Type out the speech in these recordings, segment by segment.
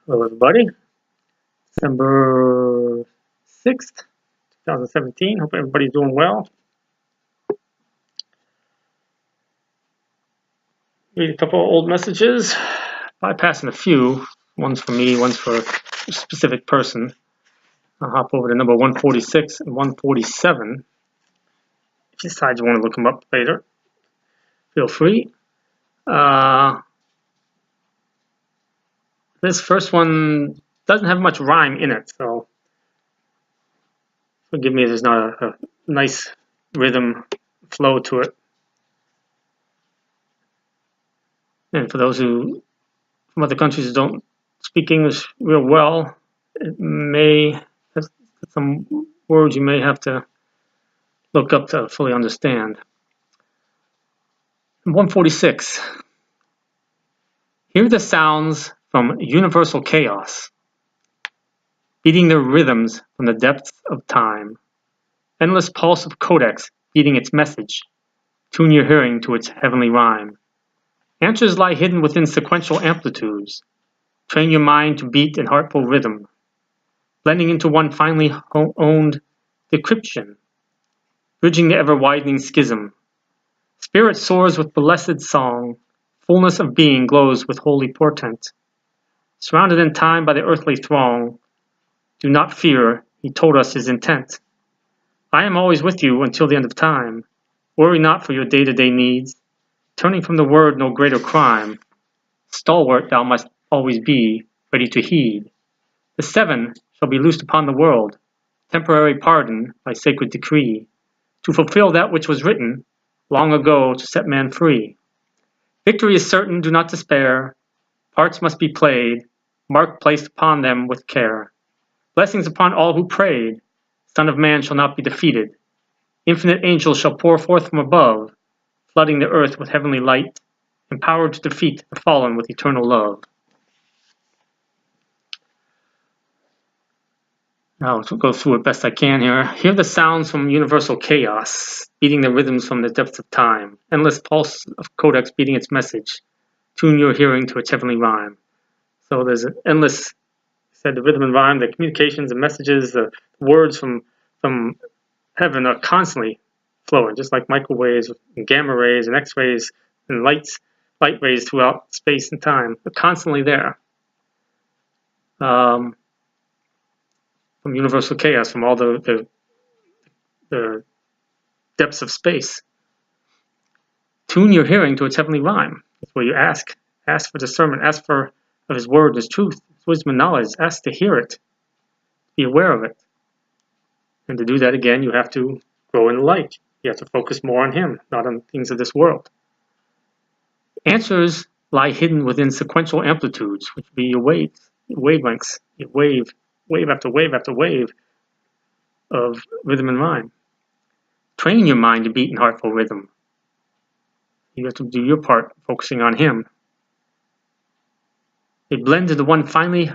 Hello, everybody. December 6th, 2017. Hope everybody's doing well. Read a couple of old messages, bypassing a few. One's for me, one's for a specific person. I'll hop over to number 146 and 147. If you decide you want to look them up later, feel free. This first one doesn't have much rhyme in it, so forgive me if there's not a nice rhythm flow to it. And for those who from other countries who don't speak English real well, it may have some words you may have to look up to fully understand. 146. Hear the sounds from universal chaos, beating their rhythms from the depths of time. Endless pulse of codex beating its message. Tune your hearing to its heavenly rhyme. Answers lie hidden within sequential amplitudes. Train your mind to beat in heartful rhythm, blending into one finely owned decryption, bridging the ever-widening schism. Spirit soars with blessed song, fullness of being glows with holy portent. Surrounded in time by the earthly throng, do not fear, he told us his intent. I am always with you until the end of time. Worry not for your day-to-day needs, turning from the word no greater crime. Stalwart thou must always be, ready to heed. The seven shall be loosed upon the world, temporary pardon by sacred decree, to fulfill that which was written long ago to set man free. Victory is certain, do not despair. Parts must be played, mark placed upon them with care. Blessings upon all who prayed. Son of Man shall not be defeated. Infinite angels shall pour forth from above, flooding the earth with heavenly light, empowered to defeat the fallen with eternal love. I'll go through it best I can here. Hear the sounds from universal chaos, beating the rhythms from the depths of time. Endless pulse of codex beating its message. Tune your hearing to its heavenly rhyme. So there's an endless, the rhythm and rhyme, the communications, the messages, the words from heaven are constantly flowing, just like microwaves and gamma rays and X-rays and light rays throughout space and time. They're constantly there. From universal chaos, from all the depths of space. Tune your hearing to its heavenly rhyme. That's where you ask for discernment, ask for of his word, his truth, his wisdom and knowledge. Ask to hear it, be aware of it. And to do that again, you have to grow in the light. You have to focus more on him, not on things of this world. Answers lie hidden within sequential amplitudes, which would be your wavelengths, your wave after wave after wave of rhythm and rhyme. Train your mind to beat in heartful rhythm. You have to do your part, focusing on him. They blend into one finely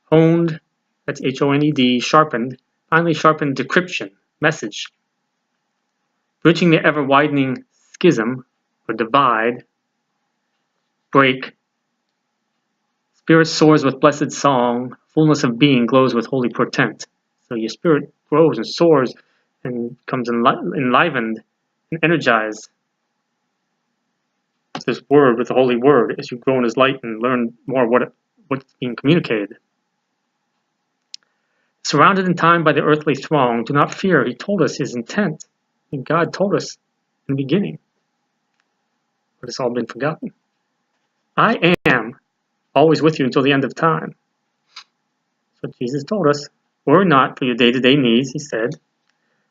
honed, that's H-O-N-E-D, finely sharpened decryption, message. Bridging the ever-widening schism, or divide, break. Spirit soars with blessed song, fullness of being glows with holy portent. So your spirit grows and soars and becomes enlivened and energized with this word, with the holy word, as you grow in his light and learn more what's being communicated. Surrounded in time by the earthly throng, do not fear, he told us his intent. And God told us in the beginning. But it's all been forgotten. I am always with you until the end of time. That's what Jesus told us. Worry not for your day-to-day needs, he said.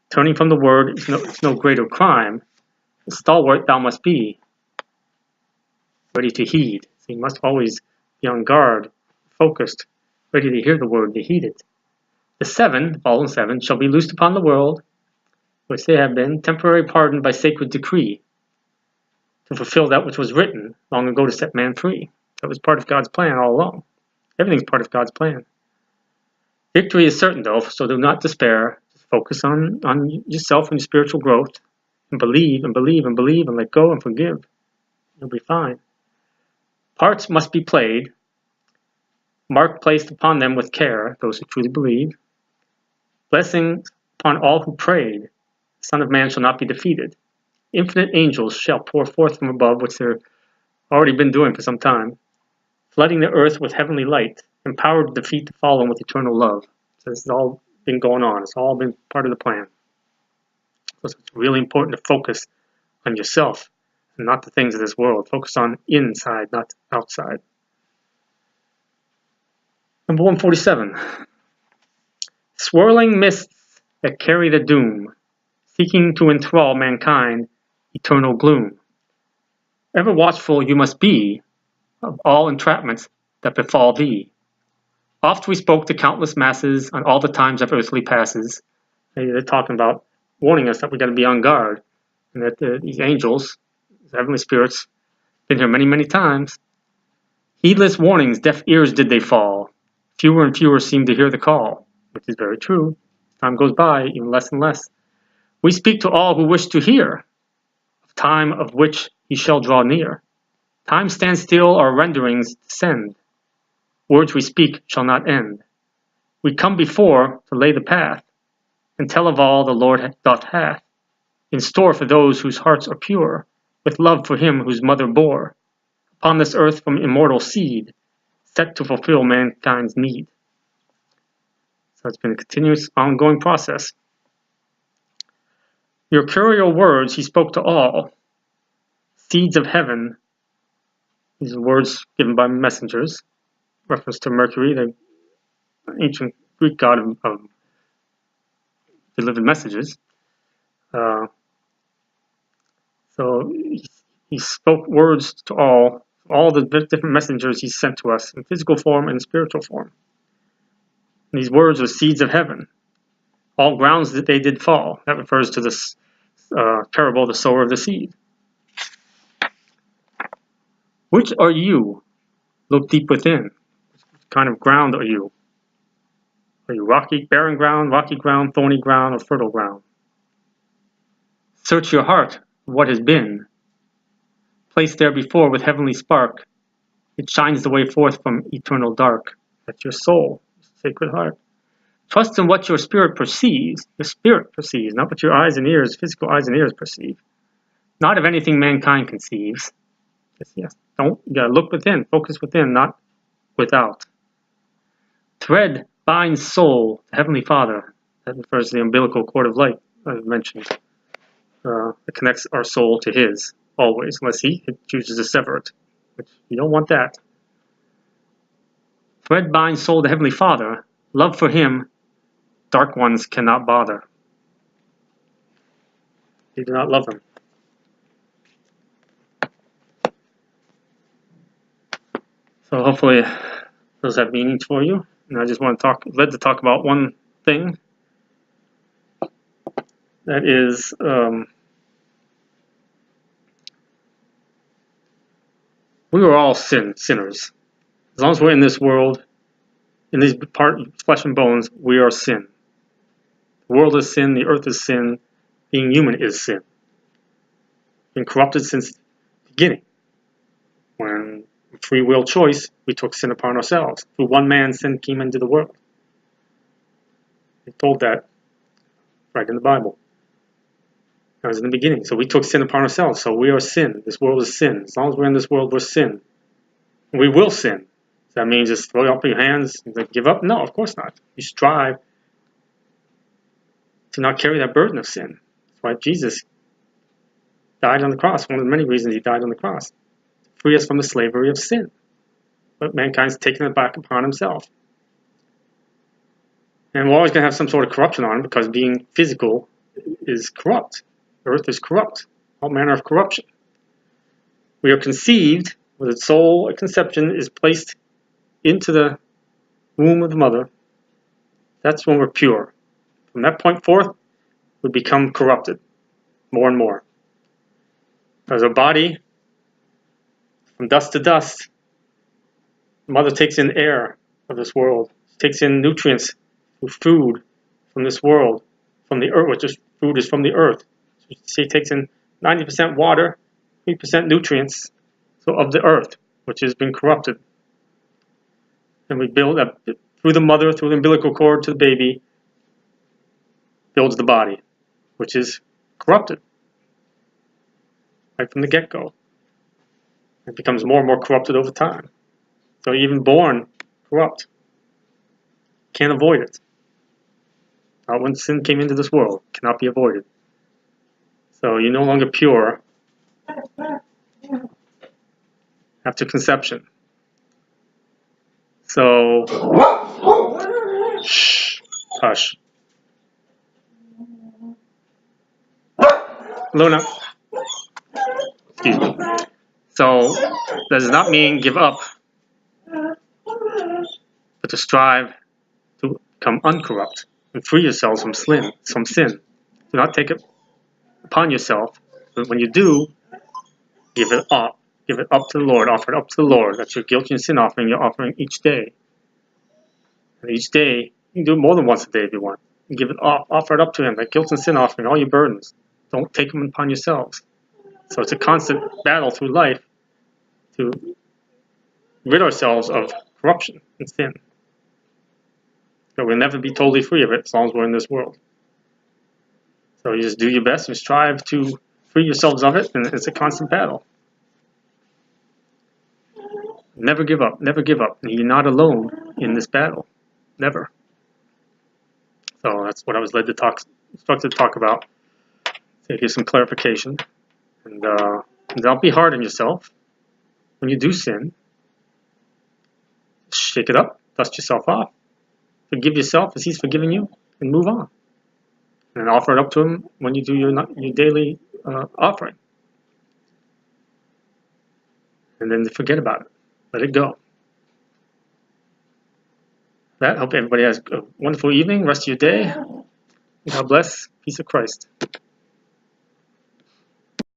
Turning from the word is no greater crime. A stalwart thou must be, ready to heed. So you must always be on guard, focused, ready to hear the word, to heed it. The seven, the fallen seven, shall be loosed upon the world, which they have been, temporary pardoned by sacred decree, to fulfill that which was written long ago to set man free. That was part of God's plan all along. Everything's part of God's plan. Victory is certain, though, so do not despair. Just focus on yourself and your spiritual growth, and believe and believe and believe and let go and forgive. You'll be fine. Parts must be played. Mark placed upon them with care, those who truly believe. Blessings upon all who prayed. The Son of Man shall not be defeated. Infinite angels shall pour forth from above, which they've already been doing for some time, flooding the earth with heavenly light, empowered to defeat the fallen with eternal love. So this has all been going on. It's all been part of the plan. So it's really important to focus on yourself and not the things of this world. Focus on inside, not outside. Number 147. Swirling mists that carry the doom, seeking to enthrall mankind, eternal gloom. Ever watchful you must be of all entrapments that befall thee. Oft we spoke to countless masses on all the times of earthly passes. They're talking about warning us that we got to be on guard, and that these angels, these heavenly spirits, been here many, many times. Heedless warnings, deaf ears did they fall. Fewer and fewer seem to hear the call, which is very true. Time goes by, even less and less. We speak to all who wish to hear, of time of which he shall draw near. Time stands still, our renderings descend. Words we speak shall not end. We come before to lay the path, and tell of all the Lord doth hath, in store for those whose hearts are pure, with love for him whose mother bore, upon this earth from immortal seed, set to fulfill mankind's need. So it's been a continuous, ongoing process. Your courier words he spoke to all, seeds of heaven. These are words given by messengers, reference to Mercury, the ancient Greek god of delivered messages. So he spoke words to all the different messengers he sent to us in physical form and spiritual form. And these words were seeds of heaven. All grounds that they did fall. That refers to this parable, the sower of the seed. Which are you? Look deep within. What kind of ground are you? Are you rocky, barren ground, thorny ground, or fertile ground? Search your heart for what has been. Placed there before with heavenly spark, it shines the way forth from eternal dark. That's your soul, sacred heart. Trust in what your spirit perceives. The spirit perceives, not what your eyes and ears, physical eyes and ears perceive. Not of anything mankind conceives. Yes. You gotta look within, focus within, not without. Thread binds soul to Heavenly Father. That refers to the umbilical cord of light I've mentioned. It connects our soul to His, always, unless He chooses to sever it. Which you don't want that. Thread binds soul to Heavenly Father. Love for Him, dark ones cannot bother. They do not love Him. So hopefully those have meanings for you. And I just want to talk about one thing. That is we are all sinners. As long as we're in this world, in these flesh and bones, we are sin. The world is sin, the earth is sin, being human is sin. Been corrupted since the beginning. When free will choice, we took sin upon ourselves. Through one man, sin came into the world. They told that right in the Bible. That was in the beginning. So we took sin upon ourselves. So we are sin. This world is sin. As long as we're in this world, we're sin. We will sin. Does that mean just throw up your hands and give up? No, of course not. You strive to not carry that burden of sin. That's why Jesus died on the cross. One of the many reasons He died on the cross. To free us from the slavery of sin. But mankind's taken it back upon himself. And we're always going to have some sort of corruption on it because being physical is corrupt. The earth is corrupt. All manner of corruption. We are conceived, with its soul at conception is placed into the womb of the mother. That's when we're pure. From that point forth, we become corrupted more and more. As a body, from dust to dust, the mother takes in air of this world, takes in nutrients through food from this world, from the earth, which is food is from the earth. So she takes in 90% water, 3% nutrients, so of the earth, which has been corrupted. And we build up through the mother, through the umbilical cord to the baby, builds the body, which is corrupted right from the get-go. It becomes more and more corrupted over time. So even born corrupt. Can't avoid it. Not when sin came into this world. Cannot be avoided. So you're no longer pure after conception. So, shh, hush. Luna. Excuse me. So, that does not mean give up, but to strive to become uncorrupt and free yourselves from sin. Do not take it upon yourself, but when you do, give it up. Give it up to the Lord. Offer it up to the Lord. That's your guilt and sin offering you're offering each day. And each day, you can do it more than once a day if you want. And give it up. Offer it up to Him. That guilt and sin offering, all your burdens. Don't take them upon yourselves. So it's a constant battle through life to rid ourselves of corruption and sin. But we'll never be totally free of it as long as we're in this world. So you just do your best and strive to free yourselves of it, and it's a constant battle. Never give up. Never give up. You're not alone in this battle. Never. So that's what I was instructed to talk about. To give some clarification. And don't be hard on yourself. When you do sin, shake it up. Dust yourself off. Forgive yourself as He's forgiven you, and move on. And offer it up to Him when you do your daily offering. And then forget about it. Let it go. I hope everybody has a wonderful evening, rest of your day. God bless. Peace of Christ.